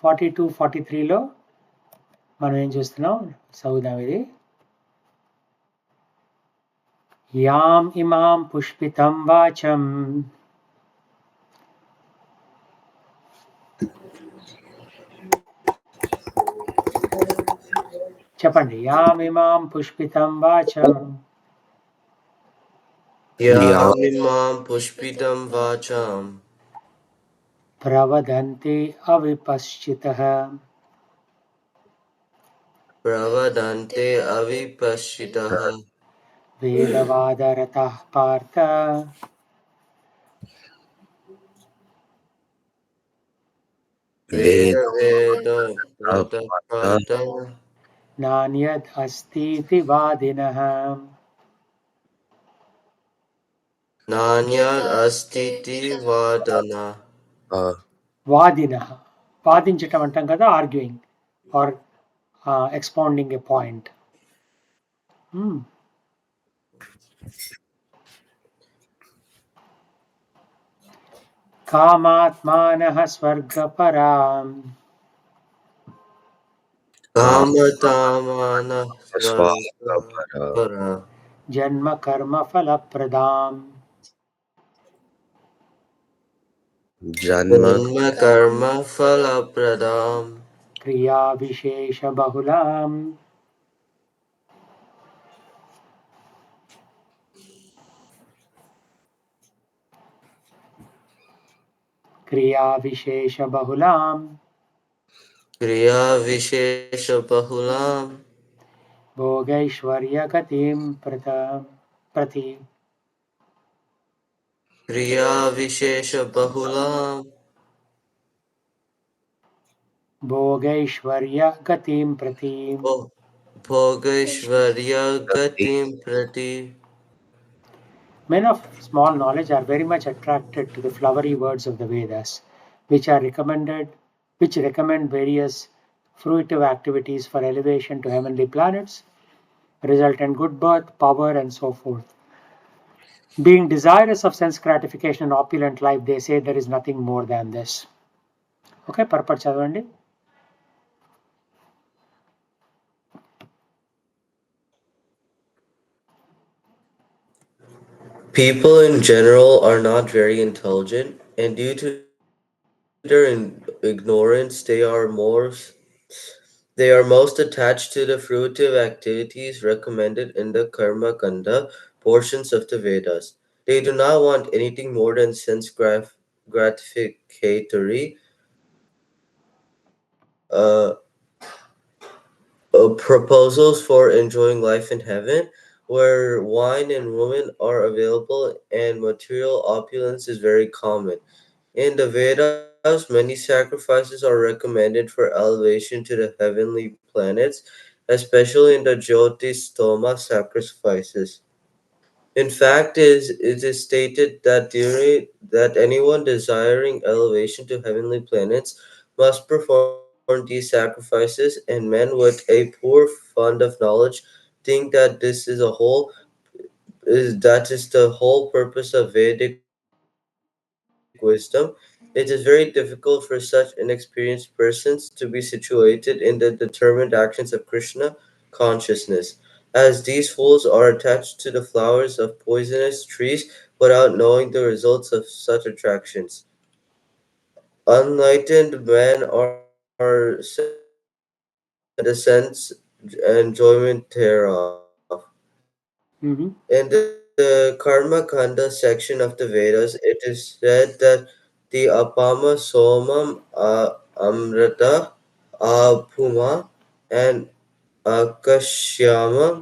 42, 43లో మనం ఏం చూస్తున్నాం? చదువుదాం ఇది. యాం ఇమాం పుష్పితం వాచం చెప్పండి. యాం ఇమాం పుష్పితం వాచం యామిమాం పుష్పితం వాచాం ప్రవదంతి అవిపశ్చితః ప్రవదంతే అవిపశ్చితః వేదవాదరతః పార్థ వేదవేదవ్రతపార్థ నాన్యద్ అస్తితి వాదినః. నాన్యద్ అస్తితి వాదినః, వాదించటం అంటాం కదా, ఆర్గ్యూయింగ్ ఆర్ ఎక్స్పౌండింగ్ ఎ పాయింట్. కామాత్మానః స్వర్గపరాం కామతామానః స్వర్గపరా జన్మ కర్మ ఫలప్రదాం జన్మ కర్మ ఫలప్రదాం క్రియా విశేష బహుళాం క్రియా విశేష బహుళాం క్రియా విశేష బహుళాం భోగైశ్వర్య గతిం ప్రతి క్రియా విశేష బహుళాం భోగైశ్వర్య గతిం ప్రతి. bhogaiśvarya-prasaktānām prati. Men of small knowledge are very much attracted to the flowery words of the Vedas, which recommend various fruitive activities for elevation to heavenly planets, result in good birth, power, and so forth. Being desirous of sense gratification and opulent life, they say there is nothing more than this. Okay, purport చదవండి. People in general are not very intelligent, and due to their ignorance, they are most attached to the fruitive activities recommended in the Karma Kanda portions of the Vedas. They do not want anything more than sense gratificatory proposals for enjoying life in heaven, where wine and women are available and material opulence is very common. In the Vedas, many sacrifices are recommended for elevation to the heavenly planets, especially in the Jyotistoma sacrifices. In fact, it is stated that anyone desiring elevation to heavenly planets must perform these sacrifices, and men with a poor fund of knowledge think that that is the whole purpose of Vedic wisdom. It is very difficult for such inexperienced persons to be situated in the determined actions of Krishna consciousness, as these fools are attached to the flowers of poisonous trees without knowing the results of such attractions. Enlightened men are sense enjoyment thereof. In the Karma Kanda section of the Vedas, it is said that the Apama Somam Amrita Abhuma and Akashyamam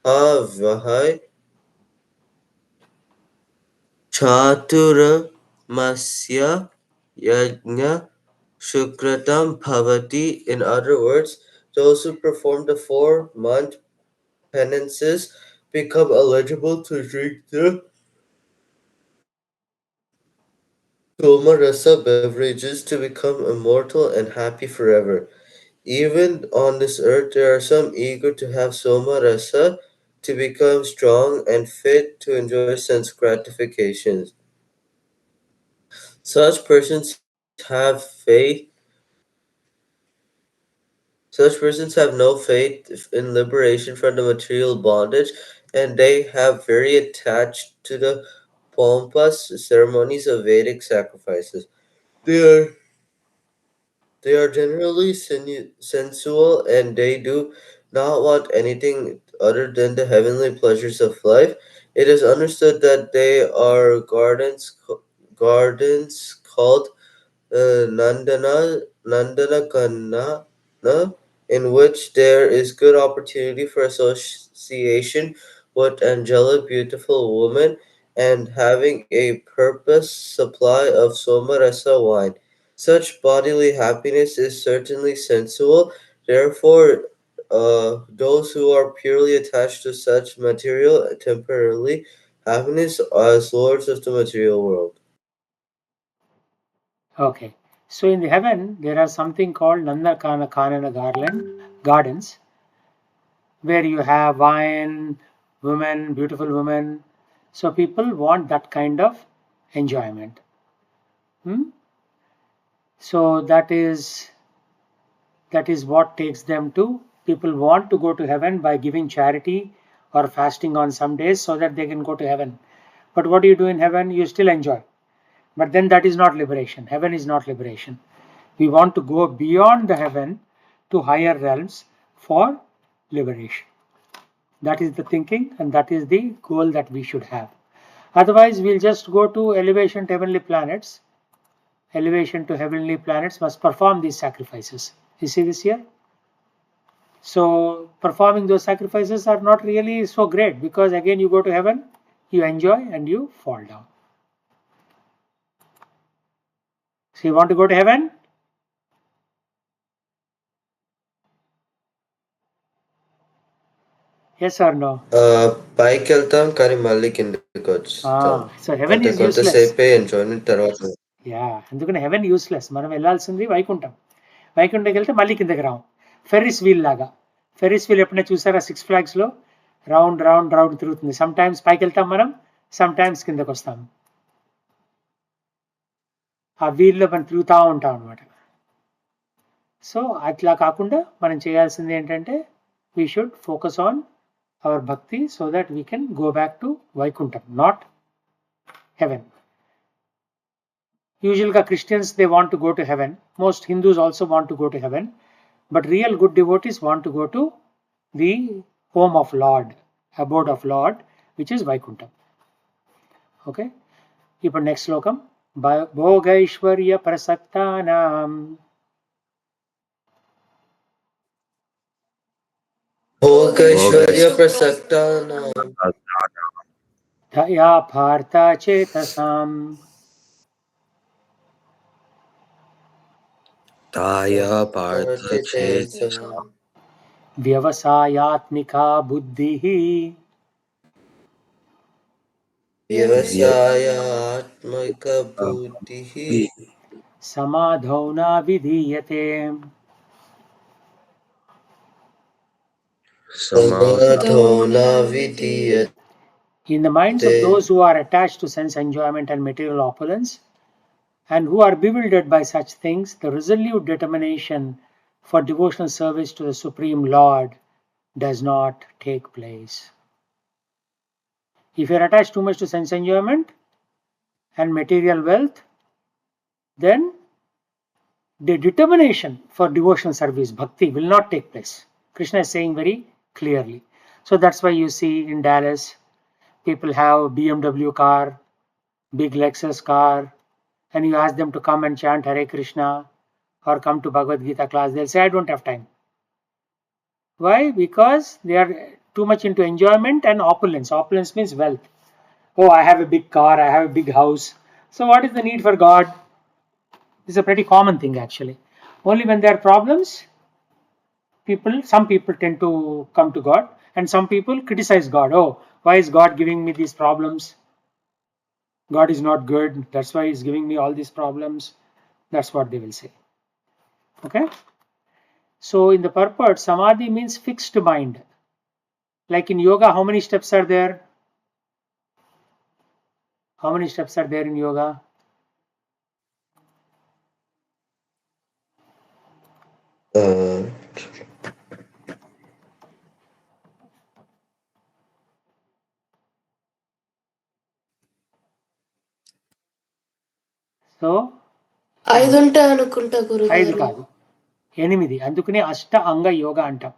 Avahai Chatura-masya Yajna Shukratam Bhavati. In other words, those who perform the 4-month penances become eligible to drink the Somarasa beverages to become immortal and happy forever. Even on this earth, there are some eager to have Somarasa to become strong and fit to enjoy sense gratifications. Such persons have faith Such persons have no faith in liberation from the material bondage, and they have very attached to the pompous ceremonies of Vedic sacrifices. They are they are generally sensual, and they do not want anything other than the heavenly pleasures of life. It is understood that they are gardens called Nandana in which there is good opportunity for association with angelic beautiful women, and having a purpose supply of somarasa wine. Such bodily happiness is certainly sensual. Therefore, those who are purely attached to such material temporarily happiness as lords of the material world. Okay. So in the heaven, there are something called Nandakana Kanana gardens, where you have wine, women, beautiful women. So people want that kind of enjoyment. Hmm? So that is what takes them to. People want to go to heaven by giving charity or fasting on some days so that they can go to heaven. But what do you do in heaven? You still enjoy. But then that is not liberation. Heaven is not liberation. We want to go beyond the heaven to higher realms for liberation. That is the thinking, and that is the goal that we should have. Otherwise, we'll just go to elevation to heavenly planets. Elevation to heavenly planets must perform these sacrifices. You see this here? So, performing those sacrifices are not really so great, because again, you go to heaven, you enjoy, and you fall down. So, you want to go to heaven? Yes or no? పైకి వెళ్తాం కానీ మళ్ళీ కిందకి వచ్చాం. So heaven is useless. కొంతసేపే enjoyment తర్వాత అందుకని haven useless. మనం వెళ్ళాల్సింది వైకుంఠం. వైకుంఠంకి వెళ్తే మళ్ళీ కిందకి రాము. ఫెర్రిస్ వీల్ లాగా. ఫెర్రిస్ వీల్ ఎప్పుడైనా చూసారా? 6 ఫ్లాగ్స్లో రౌండ్ రౌండ్ రౌండ్ తిరుగుతుంది. సమ్ టైమ్స్ పైకి వెళ్తాం మనం, సమ్ టైమ్స్ కిందకి వస్తాం. ఆ వీల్లో మనం తిరుగుతూ ఉంటాం అనమాట. సో అట్లా కాకుండా మనం చేయాల్సింది ఏంటంటే, we should focus on our bhakti so that we can go back to Vaikuntham, not heaven. Usually Christians, they want to go to heaven. Most Hindus also want to go to heaven. But real good devotees want to go to the home of Lord, abode of Lord, which is Vaikuntham. Okay. ఇప్పుడు next శ్లోకం. bhogaiśvarya-prasaktānām bhogaiśvarya-prasaktānām dhaya bharta chetasam Taya Partha Chetasam vyavasayatmika buddhihi vyavasayatmika buddhihi samadhau na vidhiyate. samadho na vidiyate. In the minds of those who are attached to sense enjoyment and material opulence, and who are bewildered by such things, the resolute determination for devotional service to the Supreme Lord does not take place. If you are attached too much to sense enjoyment and material wealth, then the determination for devotional service, bhakti, will not take place. Krishna is saying very clearly. So that's why you see in Dallas, people have BMW car, big Lexus car, and you ask them to come and chant Hare Krishna or come to Bhagavad Gita class, they'll say, I don't have time. Why? Because they are too much into enjoyment and opulence. Opulence means wealth. Oh, I have a big car, I have a big house. So what is the need for God? This is a pretty common thing actually. Only when there are problems, some people tend to come to God, and some people criticize God. Oh, why is God giving me these problems? God is not good, that's why he's giving me all these problems. That's what they will say. Okay. So in the purport, samadhi means fixed mind. Like in yoga, how many steps are there? How many steps are there in yoga? 5 ఉంటాయి అనుకుంటా ఐదు గురుగారు. కాదు 8. అందుకనే అష్ట అంగ యోగా అంటాం.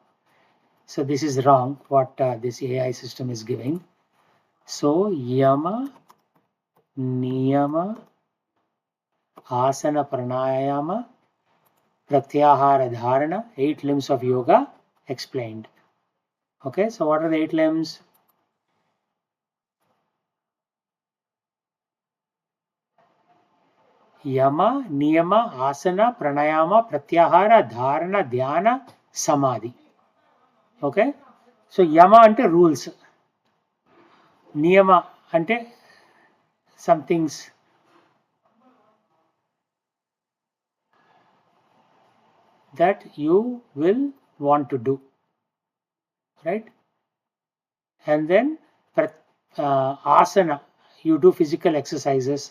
So this is wrong what this AI system is giving. So yama niyama asana pranayama pratyahara dharana, 8 limbs of yoga explained. Okay, so what are the 8 limbs? Yama, niyama, asana, pranayama, pratyahara, dharana, dhyana, samadhi. Okay, so yama ante rules, niyama ante some things, that you will want to do, right? And then asana, you do physical exercises.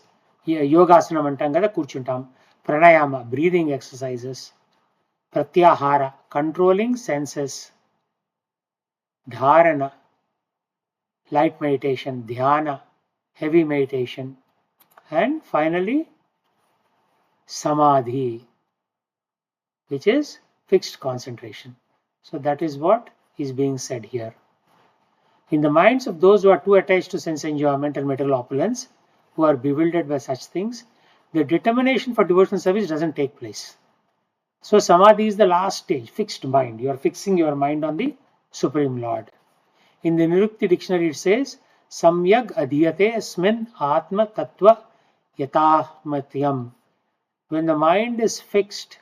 Yogasanam antam kada, కూర్చుంటాం. Pranayama, breathing exercises. Pratyahara, controlling senses. Dharana, light meditation. Dhyana, heavy meditation. And finally samadhi, which is fixed concentration. So that is what is being said here. In the minds of those who are too attached to sense enjoyment and material opulence, who are bewildered by such things, the determination for devotional service doesn't take place. So samadhi is the last stage, fixed mind. You are fixing your mind on the Supreme Lord. In the Nirukti dictionary it says, Samyag adhiyate asmin atma tattva yatahmatyam. When the mind is fixed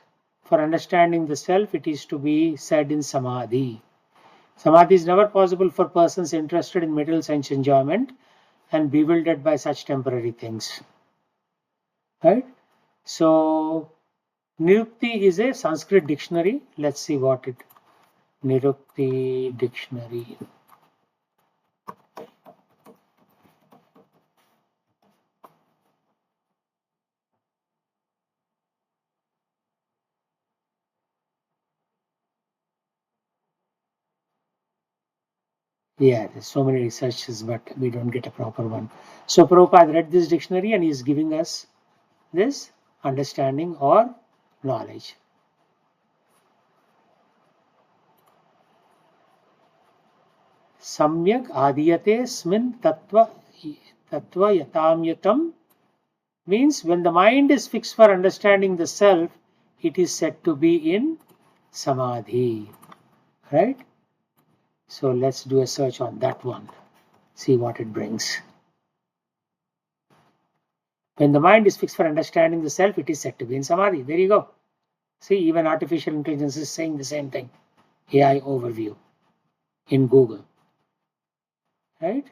for understanding the self, it is to be said in samadhi. Samadhi is never possible for persons interested in material sense enjoyment and bewildered by such temporary things. Right? So Nirukti is a Sanskrit dictionary. Let's see what it. Nirukti dictionary. Yeah, there's so many researches, but we don't get a proper one. So Prabhupada read this dictionary and he is giving us this understanding or knowledge. Samyak adiyate smin tattva yatamyatam means when the mind is fixed for understanding the self, it is said to be in samadhi. Right? So let's do a search on that one. See what it brings. When the mind is fixed for understanding the self, it is said to be in samadhi. There you go. See, even artificial intelligence is saying the same thing. AI overview in Google. Right?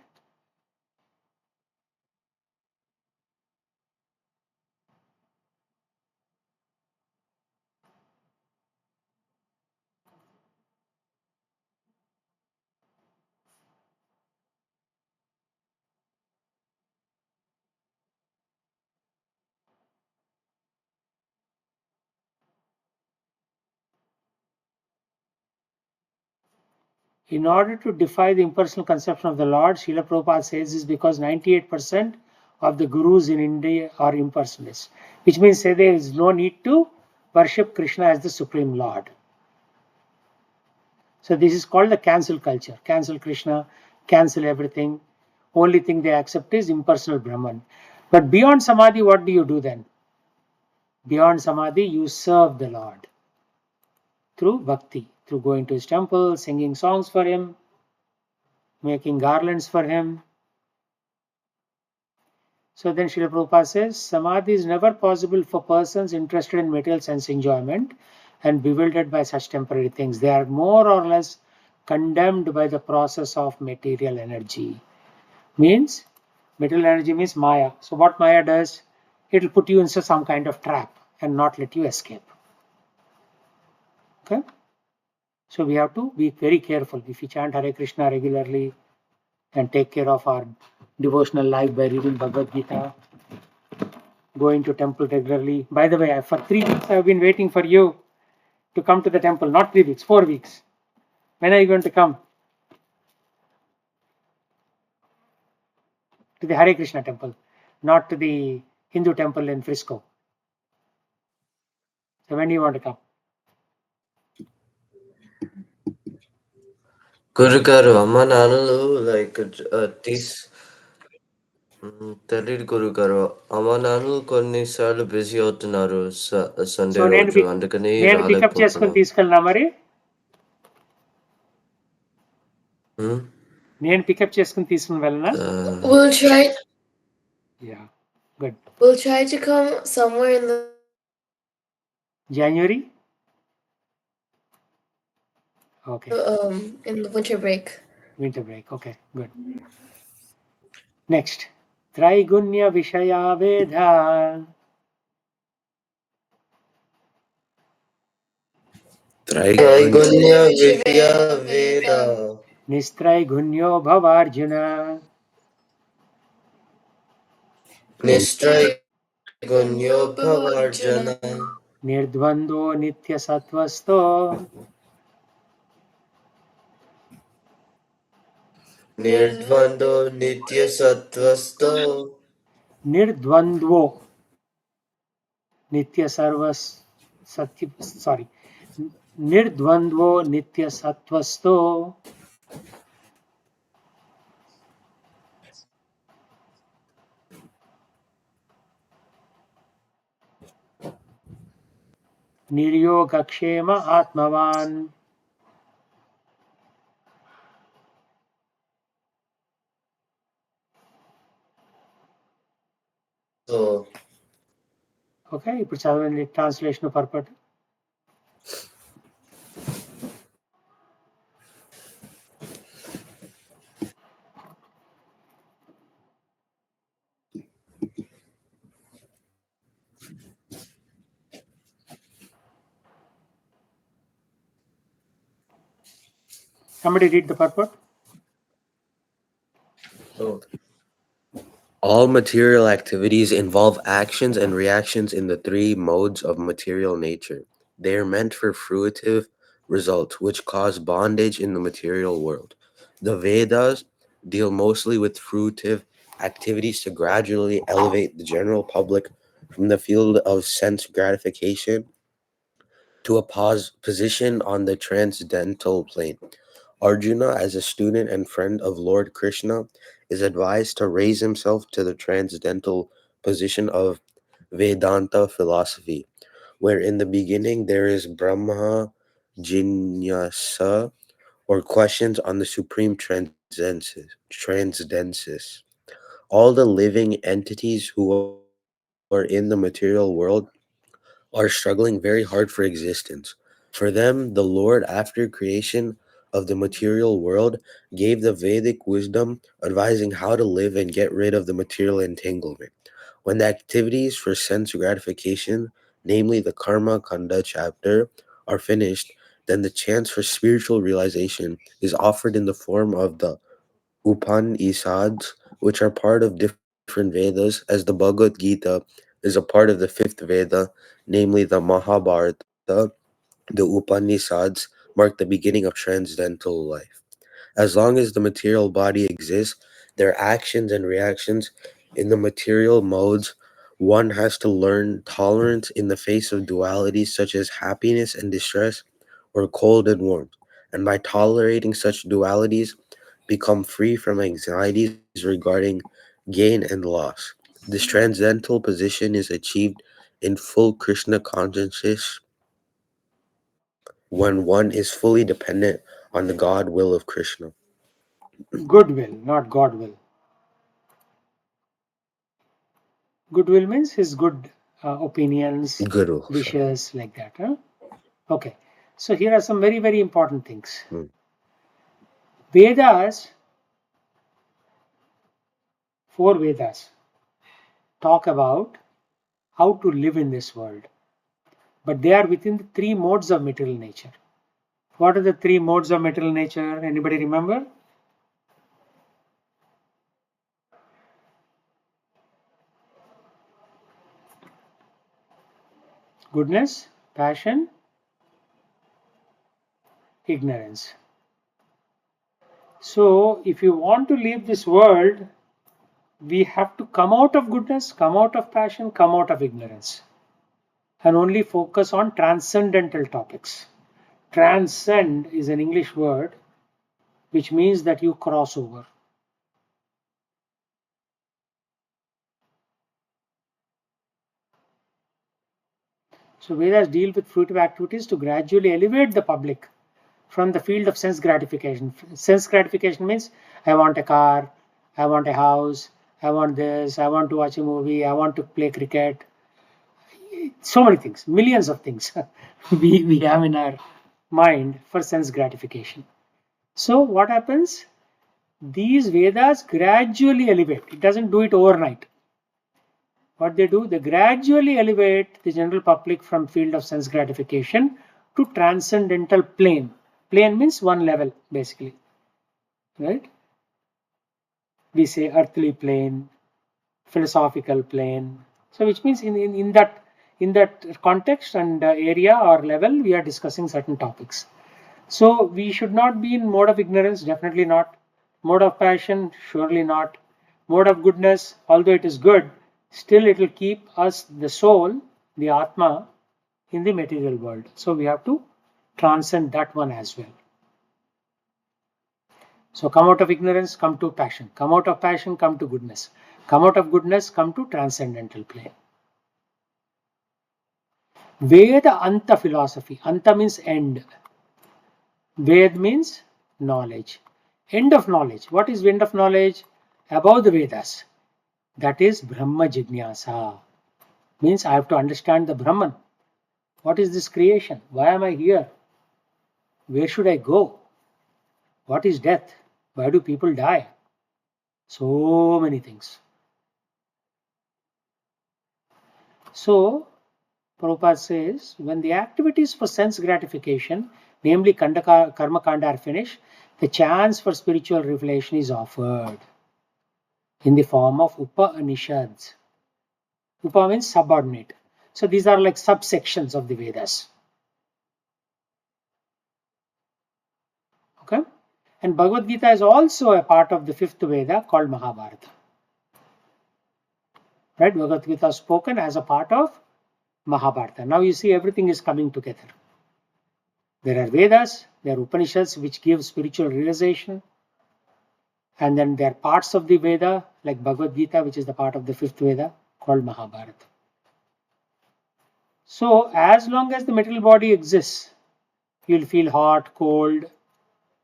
In order to defy the impersonal conception of the Lord, Srila Prabhupada says this because 98% of the gurus in India are impersonalists, which means say there is no need to worship Krishna as the Supreme Lord. So this is called the cancel culture. Cancel Krishna, cancel everything. Only thing they accept is impersonal Brahman. But beyond Samadhi, what do you do then? Beyond Samadhi, you serve the Lord through bhakti, through going to his temple, singing songs for him, making garlands for him. So then Srila Prabhupada says, Samadhi is never possible for persons interested in material sense enjoyment and bewildered by such temporary things. They are more or less condemned by the process of material energy. Means, material energy means Maya. So what Maya does, it will put you into some kind of trap and not let you escape. Okay? So we have to be very careful. If we chant Hare Krishna regularly and take care of our devotional life by reading Bhagavad Gita, going to temple regularly. By the way, for 3 weeks I have been waiting for you to come to the temple. Not 3 weeks, 4 weeks. When are you going to come to the Hare Krishna temple, not to the Hindu temple in Frisco? So when do you want to come? గురుగారు అమ్మ నాన్నలు like తెలియదు గురుగారు అమ్మ నాన్నలు కొన్నిసార్లు busy అవుతున్నారు Sunday so రోజు అందుకని నేను పికప్ చేసుకుని రాలేకపోతున్నాను. తీసుకెళ్ళినా మరి నేను పికప్ చేసుకుని తీసుకుని వెళ్ళనా? We'll try. Yeah, good. We'll try to come somewhere in the January? Okay. in the winter break. Winter break. Okay, good. Next. Traigunya Vishaya Veda. త్రైగుణ్య విద్యా వేద Nistraigunyo Bhavarjuna. నిశ్చైగుణ్యో భవార్జన Nirdvando Nitya Sattvasto. నిర్ద్వందో నిత్య సత్వస్థో Nirdvandvo Nitya Sarvas Satya. Sorry. Nirdvandvo Nitya Sattvasto. Niryogakshema Atmavan. So okay, ఇప్పుడు చదవండి translation పర్పట్. Somebody read the purport. All material activities involve actions and reactions in the three modes of material nature. They are meant for fruitive results, which cause bondage in the material world. The Vedas deal mostly with fruitive activities to gradually elevate the general public from the field of sense gratification to a position on the transcendental plane. Arjuna, as a student and friend of Lord Krishna, is advised to raise himself to the transcendental position of Vedanta philosophy, where in the beginning there is Brahma Jinyasa, or questions on the supreme transcendences. All the living entities who are in the material world are struggling very hard for existence. For them, the Lord, after creation of the material world, gave the Vedic wisdom advising how to live and get rid of the material entanglement. When the activities for sense gratification, namely the Karma Kanda chapter, are finished, then the chance for spiritual realization is offered in the form of the Upanishads, which are part of different Vedas, as the Bhagavad Gita is a part of the fifth Veda, namely the Mahabharata. The Upanishads mark the beginning of transcendental life. As long as the material body exists, their actions and reactions in the material modes, one has to learn tolerance in the face of dualities such as happiness and distress, or cold and warmth, and by tolerating such dualities, become free from anxieties regarding gain and loss. This transcendental position is achieved in full Krishna consciousness when one is fully dependent on the God will of Krishna. Goodwill, not Godwill. Goodwill means his good opinions, Guru. wishes, like that. Huh? Okay, so here are some very, very important things. Vedas, 4 Vedas, talk about how to live in this world. But they are within the 3 modes of material nature. What are the 3 modes of material nature? Anybody remember? Goodness, passion, ignorance. So, if you want to leave this world, we have to come out of goodness, come out of passion, come out of ignorance. and only focus on transcendental topics. Transcend is an English word which means that you cross over. So Vedas deal with fruitive activities to gradually elevate the public from the field of sense gratification. Sense gratification means I want a car, I want a house, I want this, I want to watch a movie, I want to play cricket. So many things, millions of things we have in our mind for sense gratification. So what happens? These Vedas gradually elevate. It doesn't do it overnight. What they do, they gradually elevate the general public from field of sense gratification to transcendental plane. Plane means one level, basically. Right? We say earthly plane, philosophical plane. So which means in that context and area or level, we are discussing certain topics. So we should not be in mode of ignorance, definitely not. Mode of passion, surely not. Mode of goodness, although it is good, still it will keep us, the soul, the Atma, in the material world. So we have to transcend that one as well. So come out of ignorance, come to passion. Come out of passion, come to goodness. Come out of goodness, come to transcendental plane. Veda Anta philosophy. Anta means end. Ved means knowledge. End of knowledge. What is end of knowledge? Above the Vedas. That is Brahma Jignasa. Means I have to understand the Brahman. What is this creation? Why am I here? Where should I go? What is death? Why do people die? So many things. So, Prabhupada says, when the activities for sense gratification, namely karma kanda, are finished, the chance for spiritual revelation is offered in the form of Upanishads. Upa means subordinate. So these are like subsections of the Vedas. Okay? And Bhagavad Gita is also a part of the fifth Veda called Mahabharata. Right? Bhagavad Gita is spoken as a part of Mahabharata. Now you see everything is coming together. There are Vedas, there are Upanishads which give spiritual realization, and then there are parts of the Veda like Bhagavad Gita, which is the part of the fifth Veda called Mahabharata. So as long as the material body exists, you'll feel hot, cold,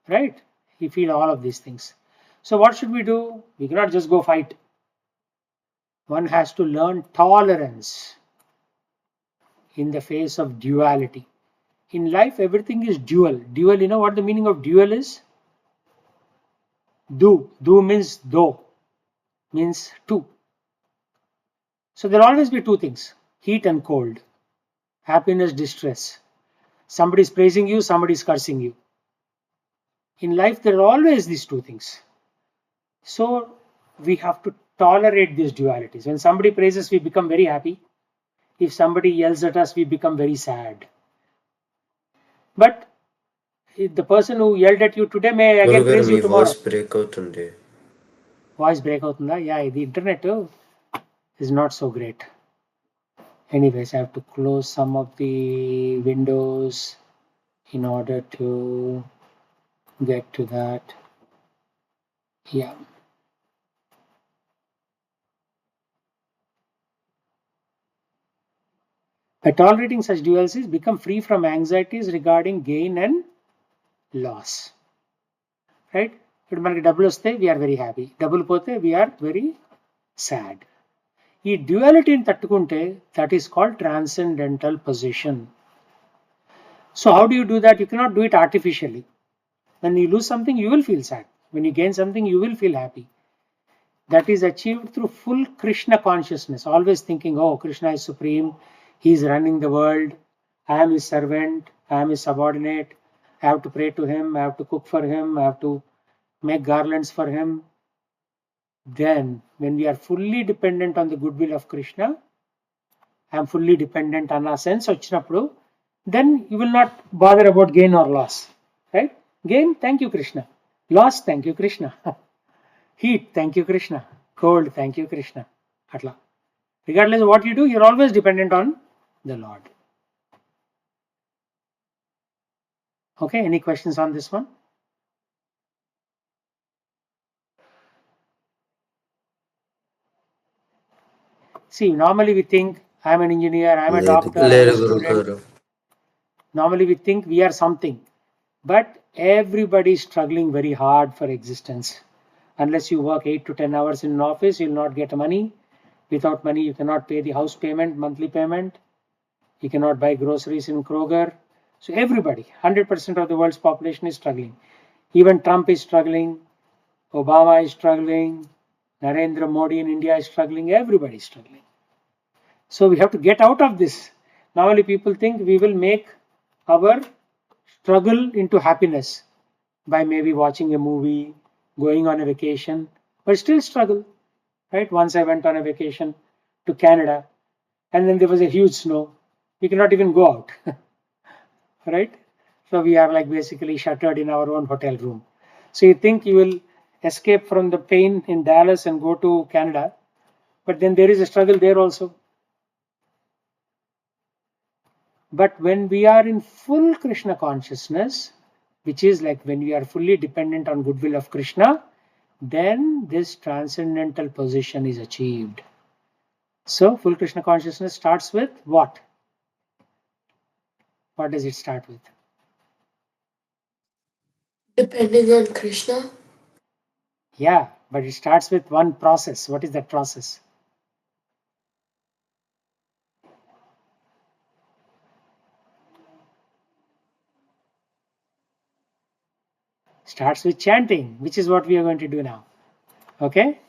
right? You feel all of these things. So what should we do? We cannot just go fight. One has to learn tolerance in the face of duality. In life, everything is dual. Dual, you know what the meaning of dual is? Do. Do means though. Means two. So there will always be two things. Heat and cold. Happiness, distress. Somebody is praising you, somebody is cursing you. In life, there are always these two things. So we have to tolerate these dualities. When somebody praises, we become very happy. If somebody yells at us, we become very sad. But if the person who yelled at you today may again Gurugaru, praise me you tomorrow. Voice break అవుతుంది. Voice break అవుతుందా? Yeah, the internet is not so great. Anyways, I have to close some of the windows in order to get to that. Yeah. By tolerating such dualities, become free from anxieties regarding gain and loss. Right? ఇప్పుడు మనకి డబ్బులు వస్తే we are very happy, డబ్బులు పోతే we are very sad. ఈ డ్యూయాలిటీని తట్టుకుంటే that is called transcendental position. So how do you do that? You cannot do it artificially. When you lose something, you will feel sad. When you gain something, you will feel happy. That is achieved through full Krishna consciousness, always thinking, oh, Krishna is supreme, he is running the world, I am his servant, I am his subordinate, I have to pray to him, I have to cook for him, I have to make garlands for him. Then, when we are fully dependent on the goodwill of Krishna, I am fully dependent on our sense vachinappudu, then you will not bother about gain or loss. Right? Gain, thank you Krishna. Loss, thank you Krishna. Heat, thank you Krishna. Cold, thank you Krishna. Atla. Regardless of what you do, you're always dependent on the Lord. Okay, any questions on this one? See, normally we think I'm an engineer, I'm a doctor, I'm a Later, Guru student. Garu. Normally we think we are something, but everybody is struggling very hard for existence. Unless you work 8 to 10 hours in an office, you'll not get money. Without money, you cannot pay the house payment, monthly payment. You cannot buy groceries in Kroger. So everybody, 100% of the world's population is struggling. Even Trump is struggling. Obama is struggling. Narendra Modi in India is struggling. Everybody is struggling. So we have to get out of this. Normally people think we will make our struggle into happiness by maybe watching a movie, going on a vacation, but still struggle. Right? Once I went on a vacation to Canada, and then there was a huge snow. We cannot even go out. Right? So we are like basically shuttered in our own hotel room. So you think you will escape from the pain in Dallas and go to Canada, but then there is a struggle there also. But when we are in full Krishna consciousness, which is like when we are fully dependent on goodwill of Krishna, then this transcendental position is achieved. So full Krishna consciousness starts with what? What does it start with? Depending on Krishna. Yeah, but it starts with one process. What is that process? Starts with chanting, which is what we are going to do now. Okay?